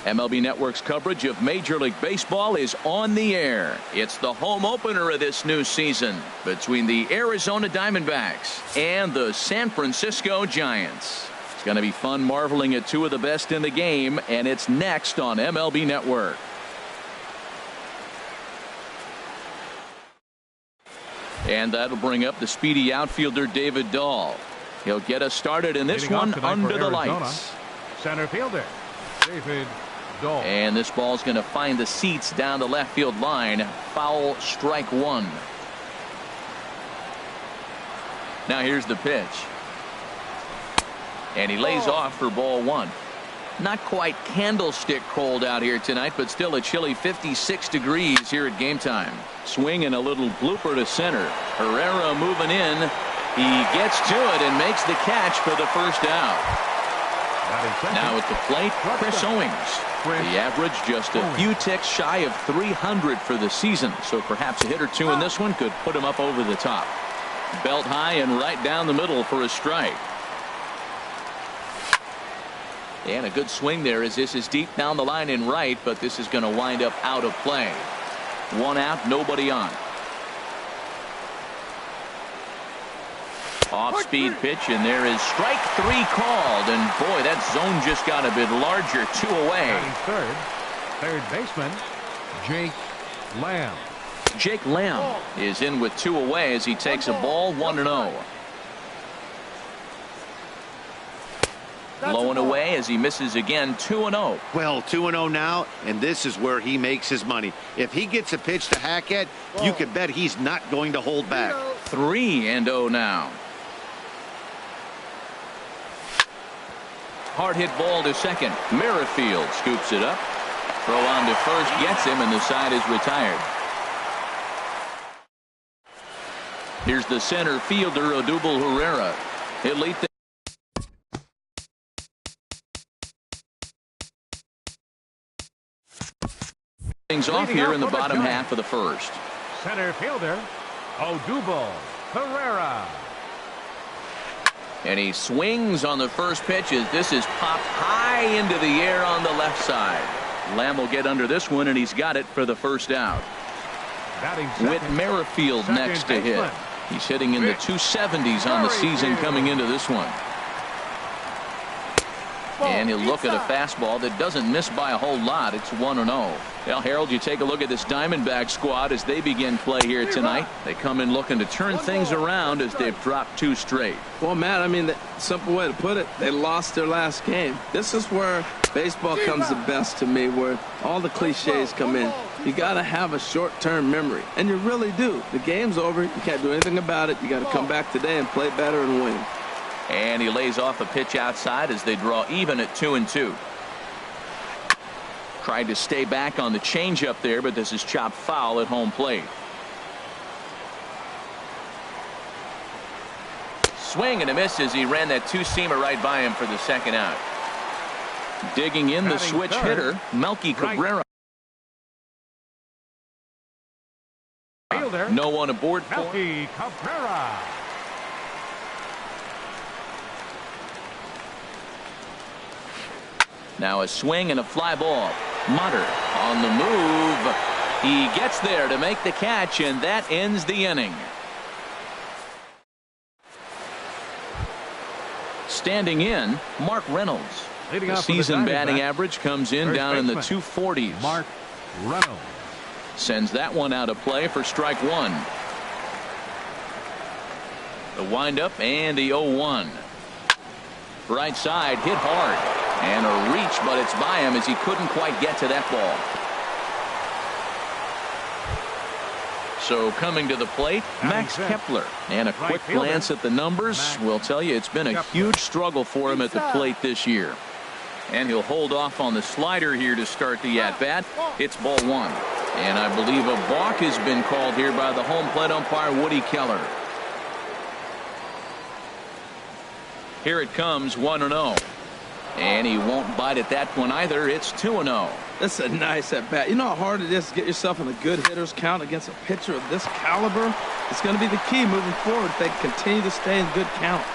MLB Network's coverage of Major League Baseball is on the air. It's the home opener of this new season between the Arizona Diamondbacks and the San Francisco Giants. It's going to be fun marveling at two of the best in the game, and it's next on MLB Network. And that'll bring up the speedy outfielder David Dahl. He'll get us started in this one under the lights. Center fielder David Dahl. And this ball's going to find the seats down the left field line. Foul, strike one. Now here's the pitch. And he lays off for ball one. Not quite candlestick cold out here tonight, but still a chilly 56 degrees here at game time. Swing and a little blooper to center. Herrera moving in. He gets to it and makes the catch for the first out. Now at the plate, Chris Owings. The average just a few ticks shy of 300 for the season, so perhaps a hit or two in this one could put him up over the top. Belt high and right down the middle for a strike. And a good swing there as this is deep down the line in right, but this is going to wind up out of play. One out, nobody on. Off-speed pitch, and there is strike three called, and boy, that zone just got a bit larger. 2 away. Third baseman Jake Lamb. Jake Lamb is in with 2 away as he takes a ball 1-0. Low and away as he misses again. 2-0. Well, 2-0 now, and this is where he makes his money. If he gets a pitch to hack at, you can bet he's not going to hold back. 3-0 now. Hard hit ball to second. Merrifield scoops it up. Throw on to first gets him, and the side is retired. Here's the center fielder, Odubel Herrera. He'll lead things off here in the bottom half of the first. Center fielder Odubel Herrera. And he swings on the first pitch as this is popped high into the air on the left side. Lamb will get under this one, and he's got it for the first out. Whit Merrifield next to hit. He's hitting in the 270s on the season coming into this one. And he'll look at a fastball that doesn't miss by a whole lot. It's 1-0. Well, Harold, you take a look at this Diamondback squad as they begin play here tonight. They come in looking to turn things around as they've dropped 2 straight. Well, Matt, I mean, the simple way to put it, they lost their last game. This is where baseball comes the best to me, where all the cliches come in. You got to have a short-term memory, and you really do. The game's over. You can't do anything about it. You got to come back today and play better and win. And he lays off a pitch outside as they draw even at 2-2. Tried to stay back on the changeup there, but this is chopped foul at home plate. Swing and a miss as he ran that 2-seamer right by him for the second out. Digging in the switch hitter, Melky Cabrera. No one aboard for Melky Cabrera. Now a swing and a fly ball. Mutter on the move. He gets there to make the catch, and that ends the inning. Standing in, Mark Reynolds. The season batting average comes in down in the 240s. Mark Reynolds sends that one out of play for strike one. The windup and the 0-1. Right side hit hard. And a reach, but it's by him as he couldn't quite get to that ball. So coming to the plate, Max Kepler. And a quick glance at the numbers will tell you it's been a huge struggle for him at the plate this year. And he'll hold off on the slider here to start the at-bat. It's ball one. And I believe a balk has been called here by the home plate umpire, Woody Keller. Here it comes, 1-0. And he won't bite at that one either. It's 2-0. That's a nice at-bat. You know how hard it is to get yourself in a good hitter's count against a pitcher of this caliber? It's going to be the key moving forward if they continue to stay in good counts.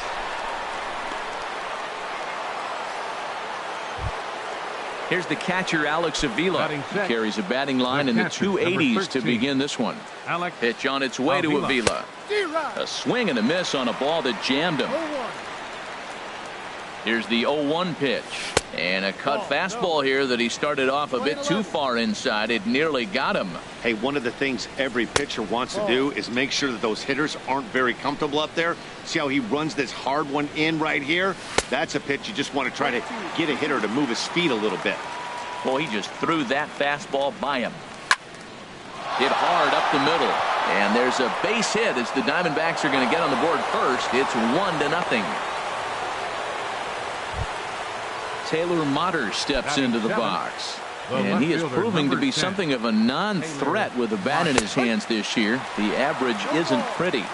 Here's the catcher, Alex Avila. He carries a batting line in the 280s to begin this one. Pitch on its way to Avila. A swing and a miss on a ball that jammed him. Here's the 0-1 pitch. And a cut fastball here that he started off a bit too far inside. It nearly got him. Hey, one of the things every pitcher wants to do is make sure that those hitters aren't very comfortable up there. See how he runs this hard one in right here? That's a pitch you just want to try to get a hitter to move his feet a little bit. Boy, he just threw that fastball by him. Hit hard up the middle. And there's a base hit as the Diamondbacks are going to get on the board first. It's 1-0. Taylor Motter steps into the box. And he is proving to be something of a non-threat with a bat in his hands this year. The average isn't pretty.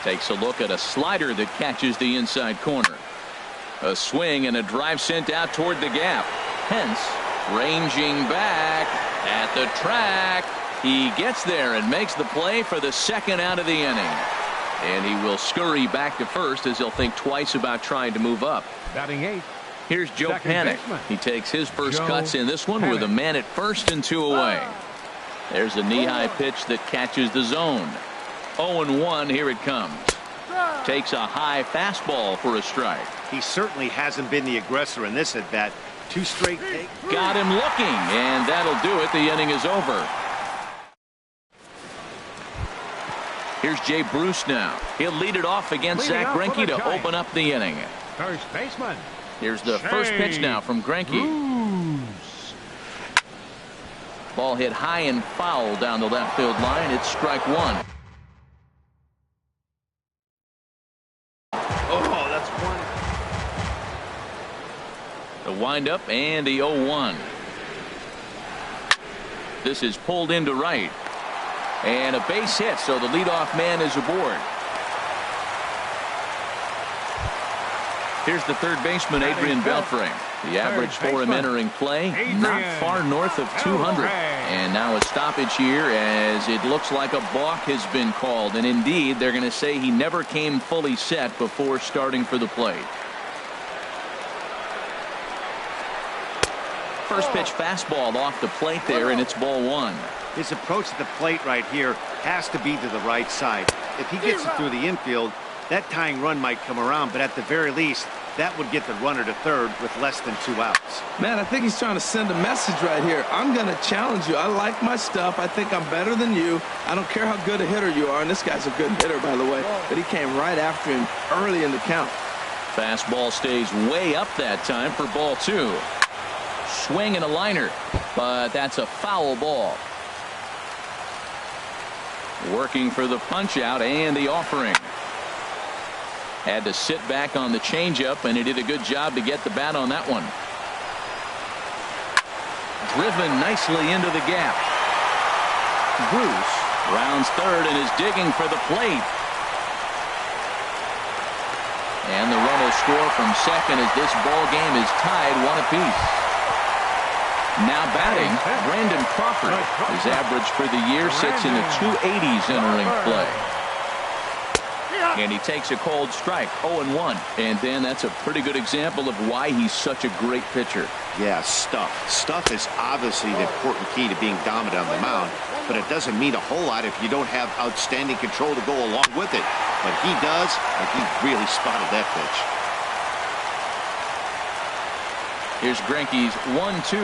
Takes a look at a slider that catches the inside corner. A swing and a drive sent out toward the gap. Pence ranging back at the track. He gets there and makes the play for the second out of the inning. And he will scurry back to first as he'll think twice about trying to move up. Batting 8. Here's Joe Panik. He takes his first cuts in this one with a man at first and 2 away. There's a knee-high pitch that catches the zone. 0-1, here it comes. Takes a high fastball for a strike. He certainly hasn't been the aggressor in this at-bat. 2 straight takes. Got him looking, and that'll do it. The inning is over. Here's Jay Bruce now. He'll lead it off against Zach Greinke to open up the inning. First baseman. Here's the first pitch now from Greinke. Ball hit high and foul down the left field line. It's strike 1. Oh, that's one. The windup and the 0-1. This is pulled into right. And a base hit, so the leadoff man is aboard. Here's the third baseman, Adrian Beltre. The average for him entering play, not far north of 200. And now a stoppage here as it looks like a balk has been called. And indeed, they're going to say he never came fully set before starting for the plate. First pitch fastball off the plate there, and it's ball 1. His approach to the plate right here has to be to the right side. If he gets it through the infield, that tying run might come around, but at the very least, that would get the runner to third with less than 2 outs. Man, I think he's trying to send a message right here. I'm going to challenge you. I like my stuff. I think I'm better than you. I don't care how good a hitter you are, and this guy's a good hitter, by the way, but he came right after him early in the count. Fastball stays way up that time for ball 2. Swing and a liner, but that's a foul ball. Working for the punch out and the offering. Had to sit back on the changeup, and he did a good job to get the bat on that one. Driven nicely into the gap. Bruce rounds third and is digging for the plate. And the run will score from second as this ball game is tied 1 apiece. Now batting, Brandon Crawford. His average for the year sits in the 280s entering play. And he takes a cold strike, 0-1. And then that's a pretty good example of why he's such a great pitcher. Yeah, stuff. Stuff is obviously the important key to being dominant on the mound, but it doesn't mean a whole lot if you don't have outstanding control to go along with it. But he does, and he really spotted that pitch. Here's Greinke's 1-2.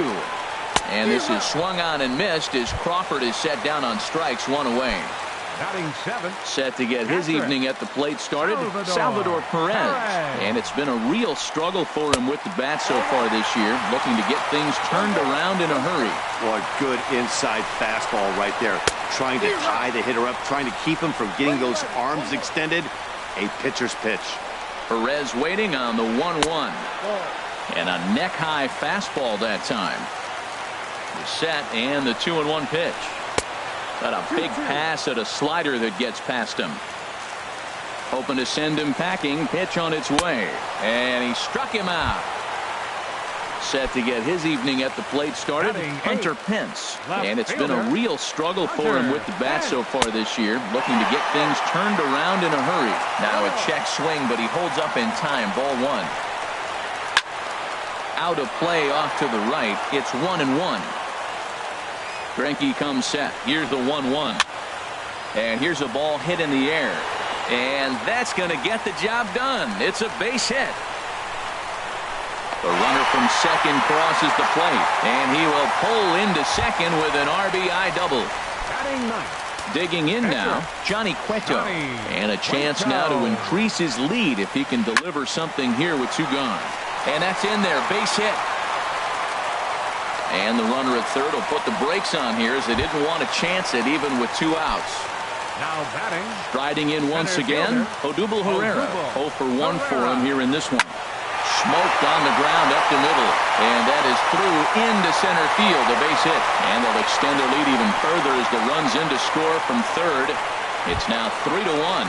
And this is swung on and missed as Crawford is set down on strikes, 1 away. Batting 7. Set to get his evening at the plate started, Salvador Perez. And it's been a real struggle for him with the bat so far this year, looking to get things turned around in a hurry. Boy, good inside fastball right there. Trying to tie the hitter up, trying to keep him from getting those arms extended. A pitcher's pitch. Perez waiting on the 1-1. And a neck-high fastball that time. The set and the 2-1 pitch. Got a big pass at a slider that gets past him. Hoping to send him packing. Pitch on its way. And he struck him out. Set to get his evening at the plate started, Hunter Pence. And it's been a real struggle for him with the bat so far this year, looking to get things turned around in a hurry. Now a check swing, but he holds up in time. Ball 1. out of play off to the right. It's 1-1. Greinke comes set. Here's the 1-1. And here's a ball hit in the air. And that's going to get the job done. It's a base hit. The runner from second crosses the plate. And he will pull into second with an RBI double. Batting ninth. Digging in now, Johnny Cueto. And a chance now to increase his lead if he can deliver something here with 2 gone. And that's in there, base hit. And the runner at third will put the brakes on here as they didn't want to chance it even with 2 outs. Now batting. Striding in once again, Odubel Herrera. 0 for 1 for him here in this one. Smoked on the ground up the middle. And that is through into center field, a base hit. And they'll extend their lead even further as the run's in to score from third. It's now 3-1.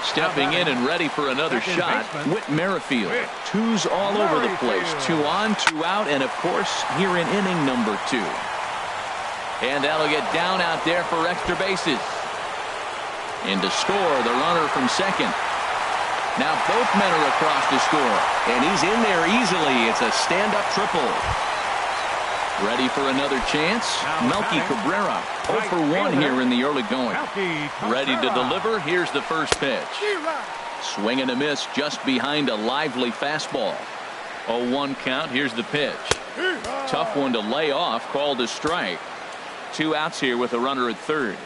Stepping in and ready for another shot, Whit Merrifield. 2s all over the place. 2 on, 2 out, and of course, here in inning number 2. And that'll get down out there for extra bases. In to score, the runner from second. Now both men are across to score, and he's in there easily. It's a stand-up triple. Ready for another chance? Melky Cabrera. 0 for 1 here in the early going. Ready to deliver. Here's the first pitch. Swing and a miss just behind a lively fastball. 0-1 count. Here's the pitch. Tough one to lay off. Called a strike. 2 outs here with a runner at third.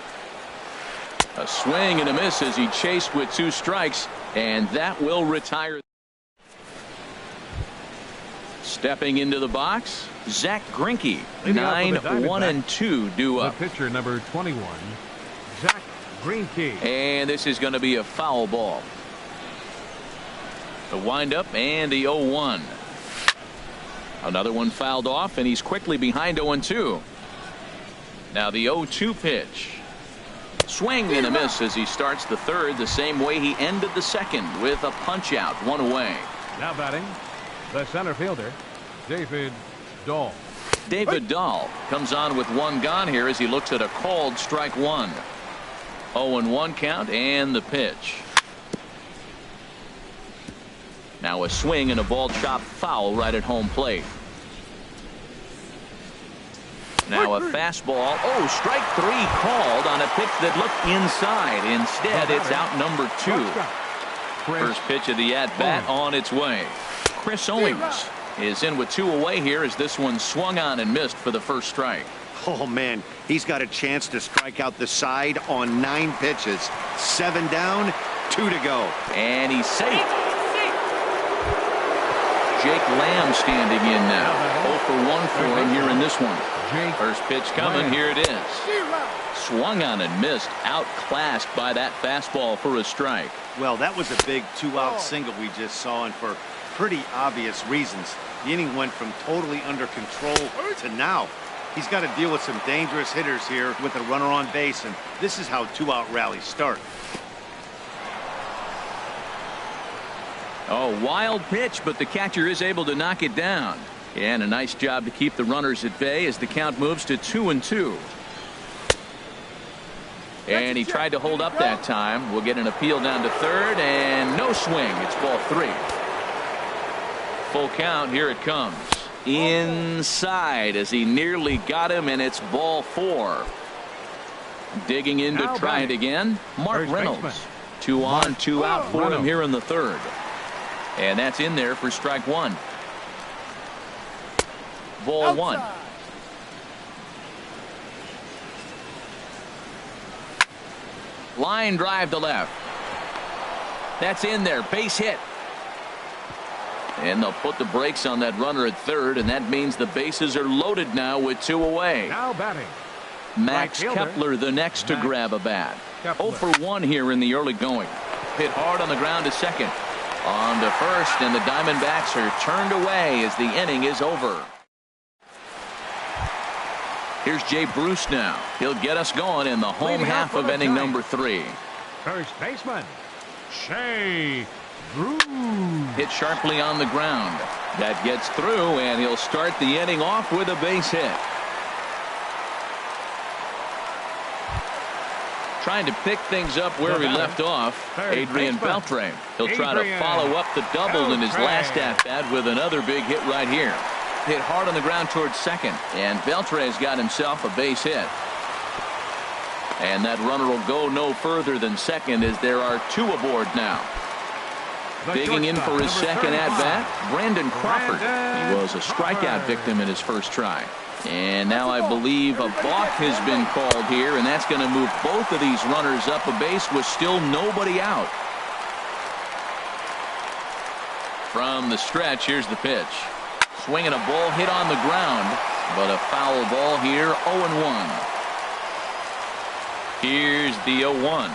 A swing and a miss as he chased with 2 strikes, and that will retire. Stepping into the box, Zach Greinke. 9-1-2 due up. The pitcher number 21, Zach Greinke. And this is going to be a foul ball. The windup and the 0-1. Another one fouled off, and he's quickly behind 0-2. Now the 0-2 pitch. Swing and a miss as he starts the third the same way he ended the second with a punch out, 1 away. Now batting, the center fielder, David Dahl. David Dahl comes on with 1 gone here as he looks at a called strike 1. 0-1 count and the pitch. Now a swing and a ball chopped foul right at home plate. Now a fastball. Oh, strike 3 called on a pitch that looked inside. Instead, it's out number 2. First pitch of the at-bat on its way. Chris Owings is in with 2 away here as this one swung on and missed for the first strike. Oh, man, he's got a chance to strike out the side on 9 pitches. 7 down, 2 to go. And he's safe. Jake Lamb standing in now. 0 for 1 for him here in this one. First pitch coming. Here it is. Swung on and missed. Outclassed by that fastball for a strike. Well, that was a big 2-out single we just saw, and for pretty obvious reasons. The inning went from totally under control to now. He's got to deal with some dangerous hitters here with a runner on base, and this is how 2-out rallies start. Oh, wild pitch, but the catcher is able to knock it down. And a nice job to keep the runners at bay as the count moves to 2-2. And he tried to hold up that time. We'll get an appeal down to third, and no swing. It's ball 3. Full count. Here it comes. Inside as he nearly got him, and it's ball 4. Digging in to try it again, Mark Reynolds. 2 on, 2 out for him here in the third. And that's in there for strike 1. Ball 1. Line drive to left. That's in there. Base hit. And they'll put the brakes on that runner at third, and that means the bases are loaded now with 2 away. Now batting, Max Kepler, the next to grab a bat. 0 for 1 here in the early going. Hit hard on the ground to second. On to first, and the Diamondbacks are turned away as the inning is over. Here's Jay Bruce now. He'll get us going in the home half of inning number 3. First baseman, Jay Bruce. Hit sharply on the ground. That gets through, and he'll start the inning off with a base hit. Trying to pick things up where he left off, Adrian Beltre. He'll try to follow up the double in his last at-bat with another big hit right here. Hit hard on the ground towards second, and Beltre's got himself a base hit. And that runner will go no further than second as there are two aboard now. Digging in for his second at-bat, Brandon Crawford. He was a strikeout victim in his first try. And now I believe a balk has been called here, and that's going to move both of these runners up a base with still nobody out. From the stretch, here's the pitch. Swinging a ball hit on the ground, but a foul ball here, 0-1. Here's the 0-1.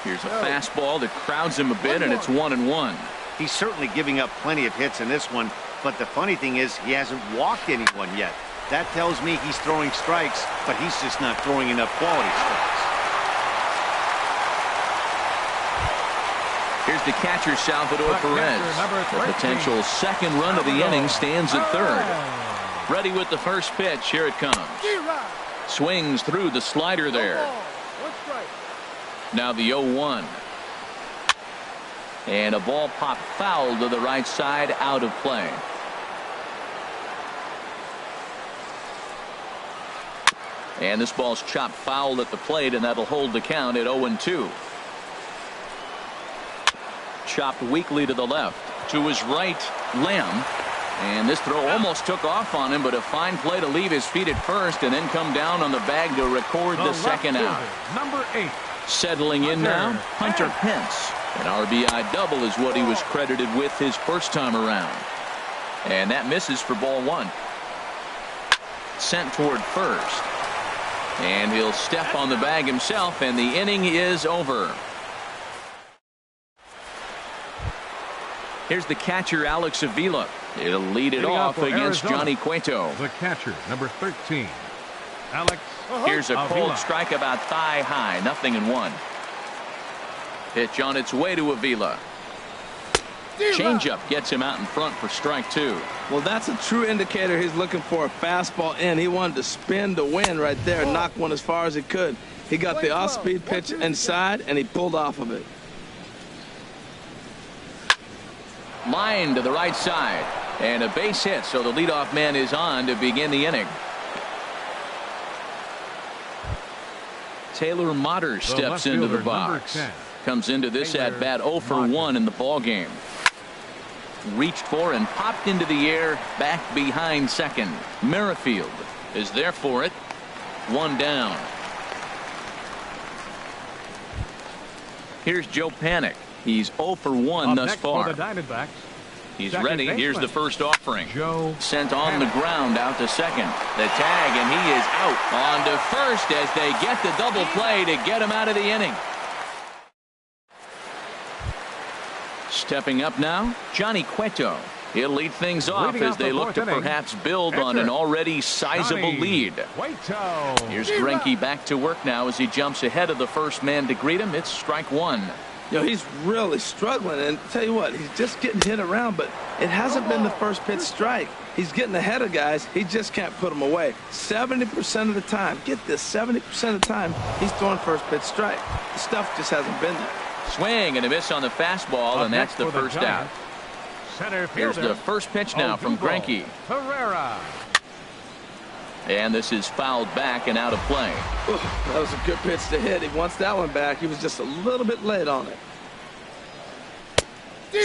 Here's a fastball that crowds him a bit, and it's 1-1. He's certainly giving up plenty of hits in this one, but the funny thing is he hasn't walked anyone yet. That tells me he's throwing strikes, but he's just not throwing enough quality strikes. Here's the catcher, Salvador Perez. The potential second run of the inning stands at third. Ready with the first pitch. Here it comes. Swings through the slider there. Now the 0-1. And a ball popped foul to the right side, out of play. And this ball's chopped foul at the plate, and that'll hold the count at 0-2. Chopped weakly to the left. To his right, Lamb. And this throw almost took off on him, but a fine play to leave his feet at first and then come down on the bag to record the second out. Number 8. Settling in now, Hunter Pence. An RBI double is what he was credited with his first time around. And that misses for ball one. Sent toward first. And he'll step on the bag himself, and the inning is over. Here's the catcher, Alex Avila. He'll lead it off against Johnny Cueto. The catcher, number 13, Alex. Here's a cold strike about thigh high, 0-1. Pitch on its way to Avila. Changeup gets him out in front for strike two. Well, that's a true indicator he's looking for a fastball in. He wanted to spin to win right there and knock one as far as he could. He got the off-speed pitch inside, and he pulled off of it. Line to the right side. And a base hit, so the leadoff man is on to begin the inning. Taylor Motter steps into the box. Comes into this at-bat 0 for 1 in the ball game. Reached for and popped into the air, back behind second. Merrifield is there for it. One down. Here's Joe Panik. He's 0 for 1 thus far. He's ready. Here's the first offering. Sent on the ground out to second. The tag, and he is out. On to first as they get the double play to get him out of the inning. Stepping up now, Johnny Cueto. He'll lead things off as they look to perhaps build on an already sizable lead. Here's Greinke back to work now as he jumps ahead of the first man to greet him. It's strike one. You know, he's really struggling, and tell you what, he's just getting hit around, but it hasn't been the first pitch strike. He's getting ahead of guys. He just can't put them away. 70% of the time, get this, 70% of the time, he's throwing first pitch strike. The stuff just hasn't been there. Swing and a miss on the fastball, and that's the first out. Here's the first pitch now from Greinke. And this is fouled back and out of play. Ooh, that was a good pitch to hit. He wants that one back. He was just a little bit late on it.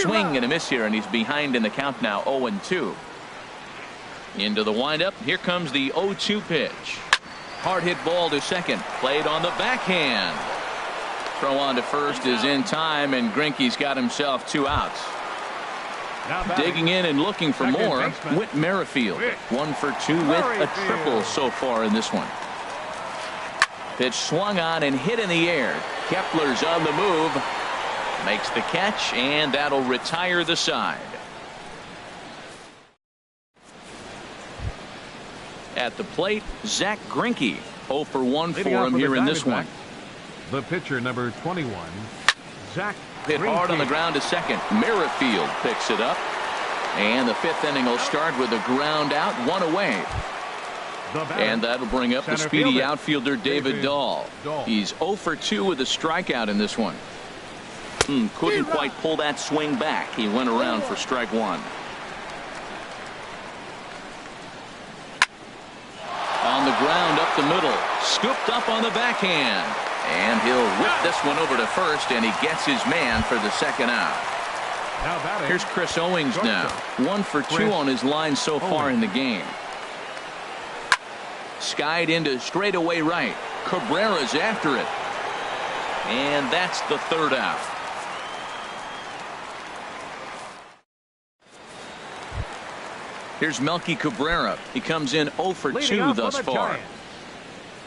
Swing and a miss here, and he's behind in the count now, 0-2. Into the windup. Here comes the 0-2 pitch. Hard hit ball to second. Played on the backhand. Throw on to first is in time, and Greinke's got himself 2 outs. Digging in and looking for more, Whit Merrifield. 1 for 2 with a triple so far in this one. Pitch swung on and hit in the air. Kepler's on the move. Makes the catch, and that'll retire the side. At the plate, Zach Greinke. 0 for 1 for him here in this one. The pitcher, number 21, Zach Hit hard on the ground to second. Merrifield picks it up. And the 5th inning will start with a ground out, 1 away. And that'll bring up the Center speedy fielder, outfielder David Dahl. He's 0 for 2 with a strikeout in this one. Couldn't quite pull that swing back. He went around for strike one. On the ground up the middle. Scooped up on the backhand. And he'll whip this one over to first, and he gets his man for the second out. Here's Chris Owings now. 1 for 2 on his line so far in the game. Skied into straightaway right. Cabrera's after it. And that's the third out. Here's Melky Cabrera. He comes in 0 for 2 thus far.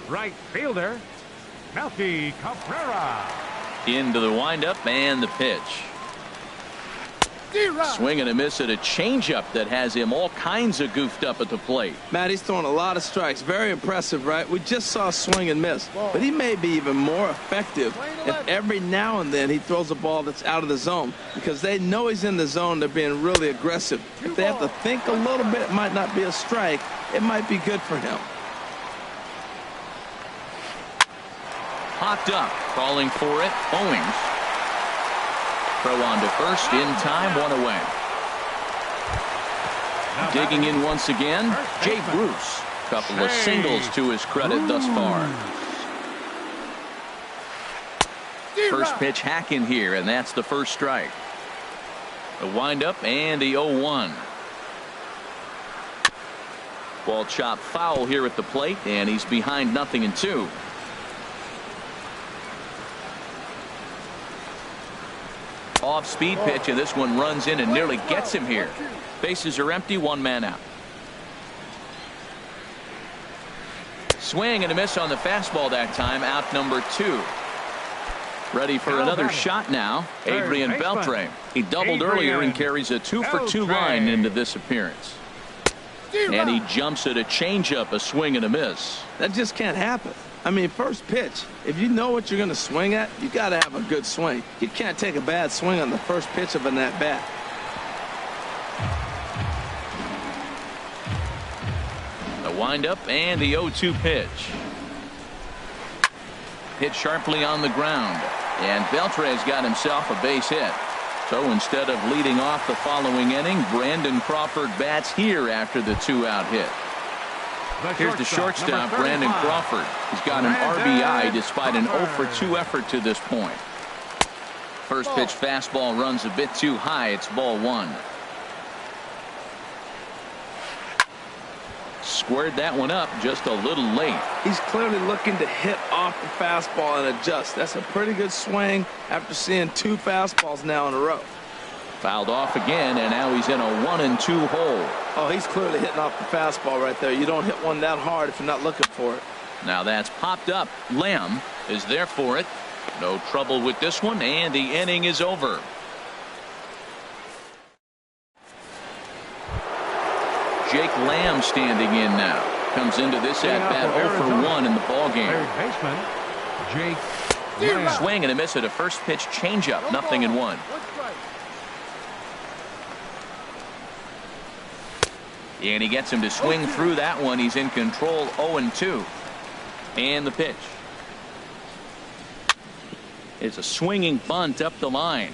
Right fielder, Melky Cabrera. Into the windup and the pitch. Swing and a miss at a changeup that has him all kinds of goofed up at the plate. Matt, he's throwing a lot of strikes. Very impressive, right? We just saw swing and miss. But he may be even more effective if every now and then he throws a ball that's out of the zone. Because they know he's in the zone. They're being really aggressive. If they have to think a little bit, it might not be a strike. It might be good for him. Popped up. Calling for it. Owings. Throw on to first in time, 1 away. Digging in once again, Jay Bruce. Couple of singles to his credit thus far. First pitch hack in here, and that's the first strike. The windup and the 0-1. Ball chopped foul here at the plate, and he's behind 0-2. Off-speed pitch, and this one runs in and nearly gets him here. Bases are empty, 1 man out. Swing and a miss on the fastball that time, out number 2. Ready for another shot now, Adrian Beltre. He doubled earlier and carries a 2 for 2 line into this appearance. And he jumps at a changeup, a swing and a miss. That just can't happen. I mean, first pitch, if you know what you're going to swing at, you got to have a good swing. You can't take a bad swing on the first pitch of an at-bat. The windup and the 0-2 pitch. Hit sharply on the ground. And Beltre's got himself a base hit. So instead of leading off the following inning, Brandon Crawford bats here after the 2-out hit. Here's the shortstop, Brandon Crawford. He's got an RBI despite an 0 for 2 effort to this point. First pitch fastball runs a bit too high. It's ball 1. Squared that one up just a little late. He's clearly looking to hit off the fastball and adjust. That's a pretty good swing after seeing 2 fastballs now in a row. Fouled off again, and now he's in a 1-2 hole. Oh, he's clearly hitting off the fastball right there. You don't hit one that hard if you're not looking for it. Now that's popped up. Lamb is there for it. No trouble with this one, and the inning is over. Jake Lamb standing in now. Comes into this at-bat 0 for 1 in the ballgame. Third baseman, Jake Lamb. Swing and a miss at a first pitch changeup. 0-1. And he gets him to swing through that one. He's in control, 0-2. And the pitch. It's a swinging bunt up the line.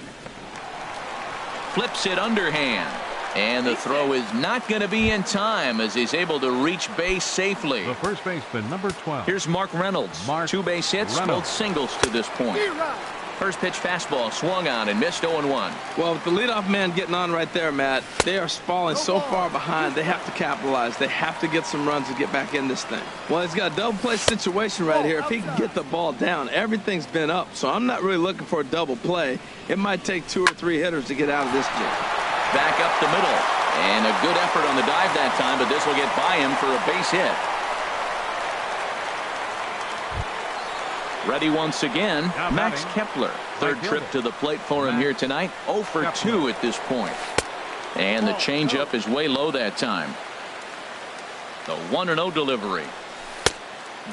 Flips it underhand. And the throw is not going to be in time as he's able to reach base safely. The first baseman, number 12. Here's Mark Reynolds. 2 base hits, both singles to this point. First pitch fastball swung on and missed 0-1. Well, with the leadoff man getting on right there, Matt, they are falling so far behind. They have to capitalize. They have to get some runs to get back in this thing. Well, he's got a double play situation right here. If he can get the ball down, everything's been up. So I'm not really looking for a double play. It might take 2 or 3 hitters to get out of this jam. Back up the middle. And a good effort on the dive that time, but this will get by him for a base hit. Ready once again, Max Kepler. Third trip to the plate for him here tonight. 0 for 2 at this point. And the changeup is way low that time. The 1-0 delivery.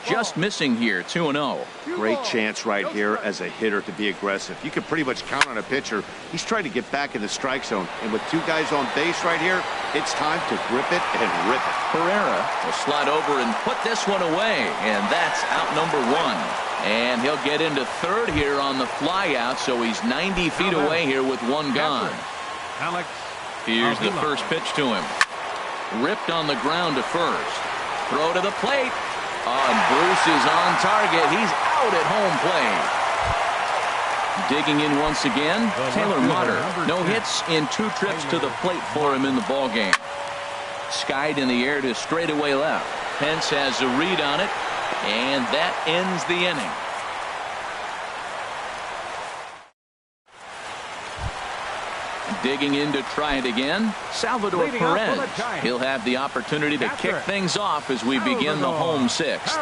Just missing here, 2-0. Great chance right here as a hitter to be aggressive. You can pretty much count on a pitcher. He's trying to get back in the strike zone. And with two guys on base right here, it's time to grip it and rip it. Herrera will slide over and put this one away. And that's out number 1. And he'll get into third here on the fly out. So he's 90 feet away here with one gone. Here's the first pitch to him. Ripped on the ground to first. Throw to the plate. And Bruce is on target. He's out at home plate. Digging in once again, Taylor Motter. No hits in 2 trips to the plate for him in the ballgame. Skied in the air to straightaway left. Pence has a read on it, and that ends the inning. Digging in to try it again, Salvador Perez. He'll have the opportunity to kick things off as we begin the home 6th.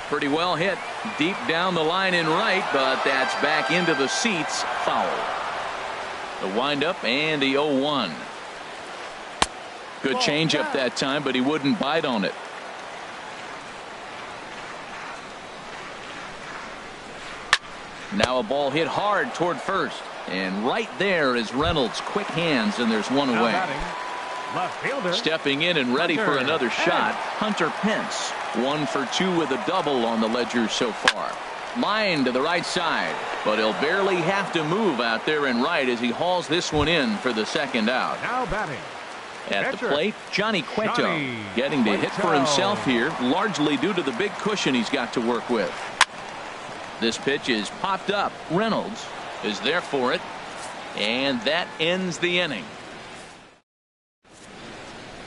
Pretty well hit deep down the line in right, but that's back into the seats. Foul. The windup and the 0-1. Good changeup that time, but he wouldn't bite on it. Now a ball hit hard toward first. And right there is Reynolds. Quick hands, and there's one away. Stepping in and ready for another shot, Hunter Pence. 1 for 2 with a double on the ledger so far. Line to the right side, but he'll barely have to move out there in right as he hauls this one in for the second out. Now batting. At the plate, Johnny Cueto getting to hit for himself here, largely due to the big cushion he's got to work with. This pitch is popped up. Reynolds is there for it, and that ends the inning.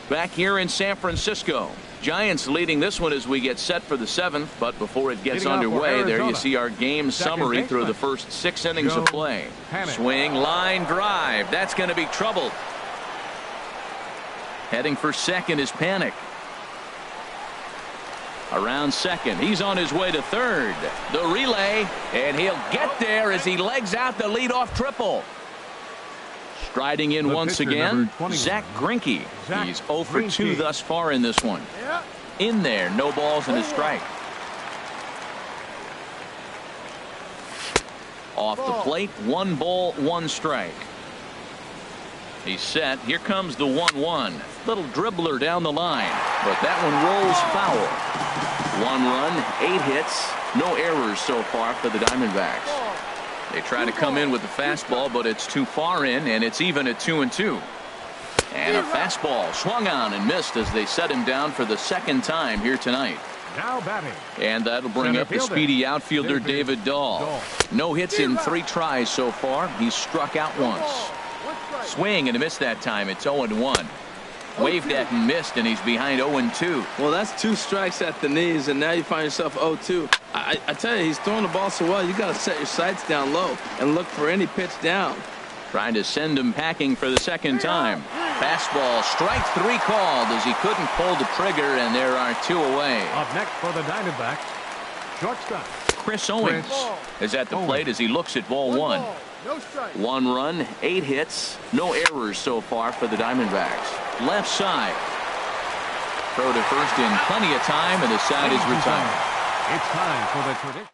Back here in San Francisco, Giants leading this one as we get set for the 7th, but before it gets underway, there you see our game summary through the first 6 innings of play. Swing, line, drive. That's going to be trouble. Heading for second is Panic. Around second, he's on his way to third. The relay, and he'll get there as he legs out the leadoff triple. Striding in once again, Zach Greinke. He's 0 for 2 thus far in this one. In there, no balls and a strike. Off the plate, 1 ball, 1 strike. He's set. Here comes the 1-1. Little dribbler down the line, but that one rolls foul. 1 run, 8 hits, no errors so far for the Diamondbacks. They try to come in with the fastball, but it's too far in, and it's even at 2-2. And a fastball swung on and missed as they set him down for the second time here tonight. Now batting. And that'll bring up the speedy outfielder David Dahl. No hits in 3 tries so far. He's struck out once. Swing and a miss that time. It's 0-1. Waved at and missed, and he's behind 0-2. Well, that's 2 strikes at the knees, and now you find yourself 0-2. I tell you, he's throwing the ball so well, you got to set your sights down low and look for any pitch down. Trying to send him packing for the second time. Fastball, strike 3 called as he couldn't pull the trigger, and there are 2 away. Up next for the Diamondbacks, shortstop Chris Owens is at the plate as he looks at ball 1. 1 run, 8 hits, no errors so far for the Diamondbacks. Left side. Throw to first in plenty of time, and the side is retired. It's time for the tradition.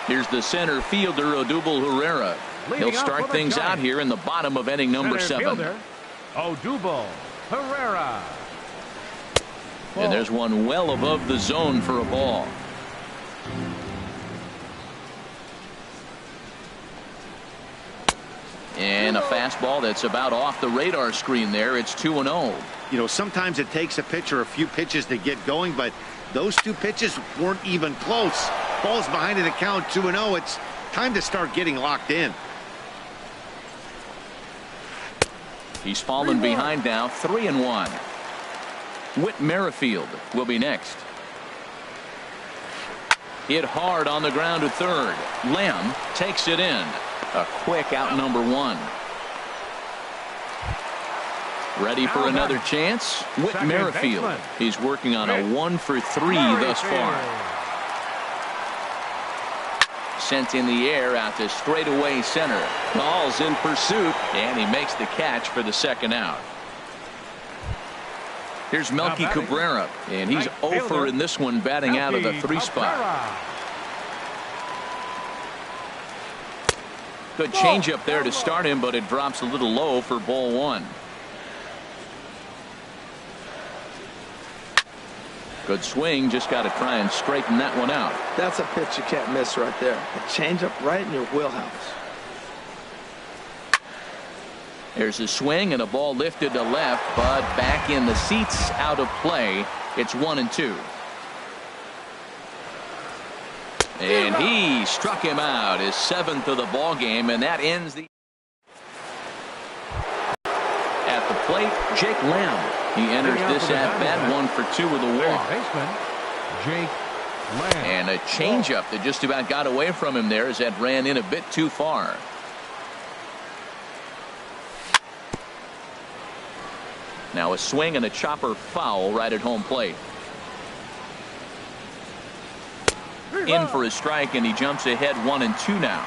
Here's the center fielder, Odubel Herrera. He'll start things out here in the bottom of inning number 7. Odubel Herrera. And there's one well above the zone for a ball. And a fastball that's about off the radar screen there. It's 2-0. You know, sometimes it takes a pitcher a few pitches to get going, but those 2 pitches weren't even close. Ball's behind in the count, 2-0. It's time to start getting locked in. He's fallen behind now, 3-1. Whit Merrifield will be next. Hit hard on the ground to third. Lamb takes it in. A quick out number 1. Ready for another chance? Whit Merrifield. He's working on a 1 for 3 thus far. Sent in the air out to straightaway center. Ball's in pursuit, and he makes the catch for the second out. Here's Melky Cabrera, and he's 0 for in this one, batting out of the 3 spot. Good changeup there to start him, but it drops a little low for ball 1. Good swing, just got to try and straighten that one out. That's a pitch you can't miss right there. A changeup right in your wheelhouse. There's a swing and a ball lifted to left, but back in the seats, out of play. It's 1-2. And he struck him out, his 7th of the ball game, and that ends the. At the plate, Jake Lamb. He enters this at bat, 1 for 2 with a walk. Jake Lamb. And a changeup that just about got away from him there as that ran in a bit too far. Now a swing and a chopper foul right at home plate. In for a strike, and he jumps ahead 1-2 now.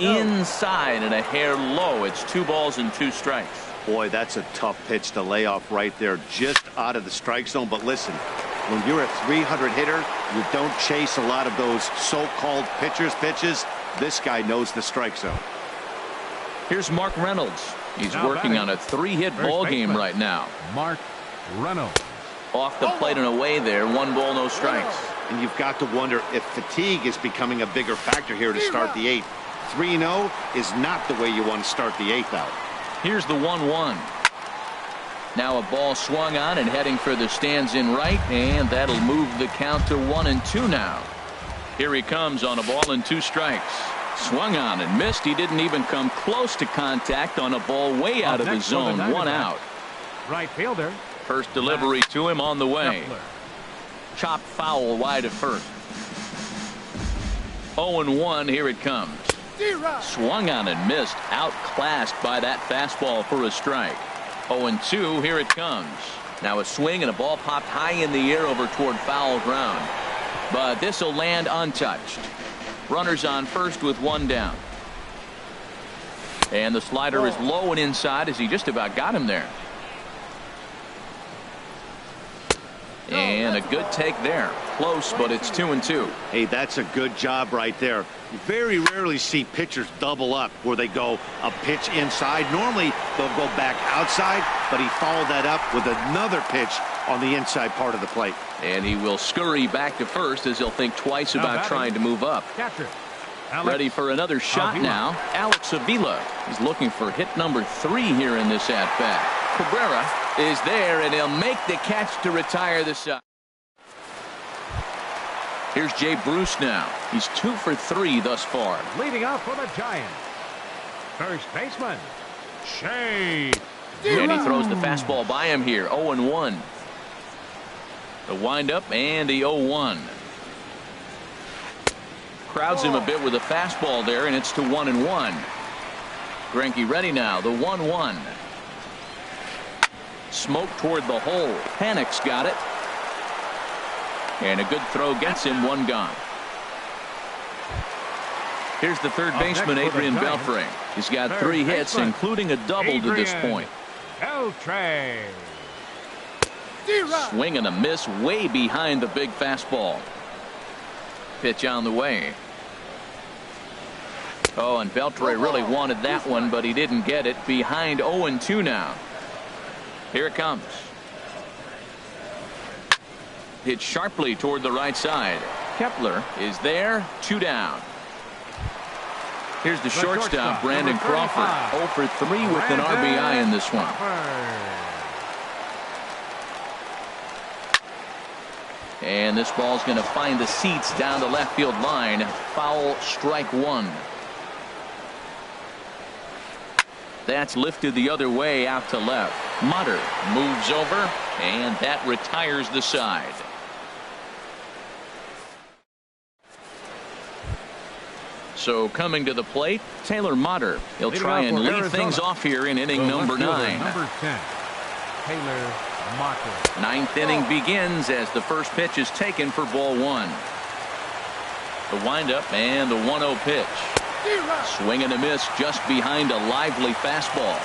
Inside and a hair low. It's 2 balls and 2 strikes. Boy, that's a tough pitch to lay off right there, just out of the strike zone. But listen, when you're a 300 hitter, you don't chase a lot of those so-called pitches. This guy knows the strike zone. Here's Mark Reynolds. He's working on a 3-hit ball game right now. Mark Reynolds. Off the plate and away there. 1 ball, no strikes. And you've got to wonder if fatigue is becoming a bigger factor here to start the 8th. 3-0 is not the way you want to start the 8th out. Here's the 1-1. Now a ball swung on and heading for the stands in right, and that'll move the count to 1-2 now. Here he comes on a ball and 2 strikes. Swung on and missed. He didn't even come close to contact on a ball way out of the zone. 1 out. Right fielder. First delivery to him on the way. Chopped foul wide of first. 0-1. Here it comes. Swung on and missed. Outclassed by that fastball for a strike. 0-2. Here it comes. Now a swing and a ball popped high in the air over toward foul ground. But this will land untouched. Runners on first with 1 down. And the slider is low and inside as he just about got him there. And a good take there. Close, but it's 2-2. Hey, that's a good job right there. You very rarely see pitchers double up where they go a pitch inside. Normally, they'll go back outside, but he followed that up with another pitch on the inside part of the plate. And he will scurry back to first as he'll think twice about trying to move up. Ready for another shot now. Alex Avila. He's looking for hit number 3 here in this at-bat. Cabrera is there, and he'll make the catch to retire the side. Here's Jay Bruce now. He's 2 for 3 thus far. Leading off for the Giants, first baseman, Shea. And he throws the fastball by him here. 0-1. The windup and the 0-1. Crowds him a bit with a fastball there, and it's to 1-1. Greinke ready now. The 1-1. Smoke toward the hole. Panic's got it. And a good throw gets him. 1 gone. Here's the third baseman, Adrian Beltre. He's got 3 hits, including a double to this point. Beltre. Swing and a miss way behind the big fastball. Pitch on the way. Oh, and Beltre really wanted that one, but he didn't get it. Behind 0-2 now. Here it comes. Hit sharply toward the right side. Kepler is there. 2 down. Here's the shortstop, Brandon Crawford. 0 for 3 with an RBI in this one. And this ball's going to find the seats down the left field line. Foul, strike 1. That's lifted the other way out to left. Mutter moves over, and that retires the side. So coming to the plate, Taylor Mutter. He'll try and lead things off here in inning number 9. Number 10, Taylor Mutter. 9th inning begins as the first pitch is taken for ball 1. The windup and the 1-0 pitch. Swing and a miss just behind a lively fastball.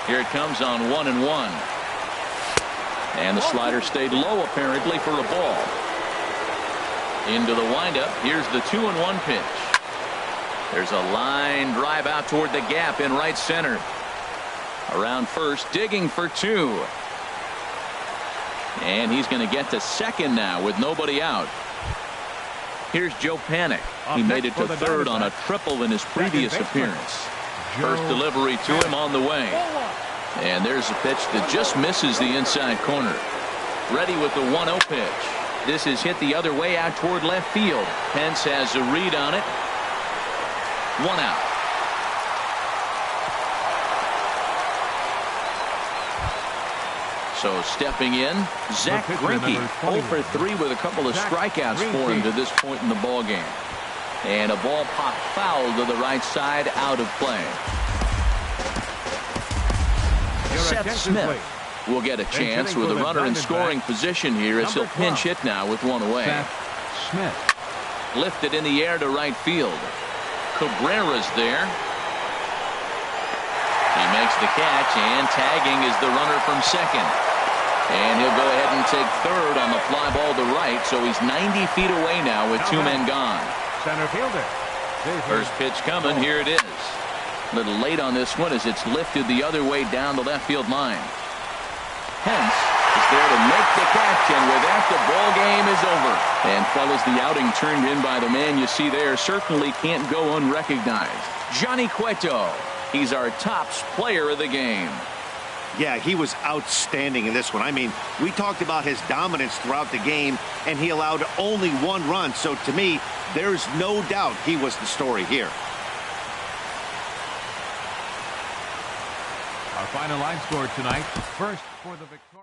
Here it comes on 1-1. And the slider stayed low apparently for a ball. Into the windup. Here's the 2-1 pitch. There's a line drive out toward the gap in right center. Around first, digging for 2. And he's going to get to second now with nobody out. Here's Joe Panic. He made it to third on a triple in his previous appearance. First delivery to him on the way. And there's a pitch that just misses the inside corner. Ready with the 1-0 pitch. This is hit the other way out toward left field. Pence has a read on it. 1 out. So stepping in, Zach Greinke, 0 for 3 with a couple of strikeouts for him to this point in the ball game. And a ball popped foul to the right side, out of play. Seth Smith will get a chance with a runner in scoring position here as he'll pinch hit now with 1 away. Seth Smith. Lifted in the air to right field. Cabrera's there. He makes the catch, and tagging is the runner from second. And he'll go ahead and take third on the fly ball to right, so he's 90 feet away now with 2 men gone. Center fielder. First pitch coming. Here it is. A little late on this one as it's lifted the other way down the left field line. Pence is there to make the catch, and with that, the ball game is over. And fellas, the outing turned in by the man you see there certainly can't go unrecognized. Johnny Cueto. He's our tops player of the game. Yeah, he was outstanding in this one. I mean, we talked about his dominance throughout the game, and he allowed only 1 run. So to me, there's no doubt he was the story here. Our final line score tonight. First for the victory.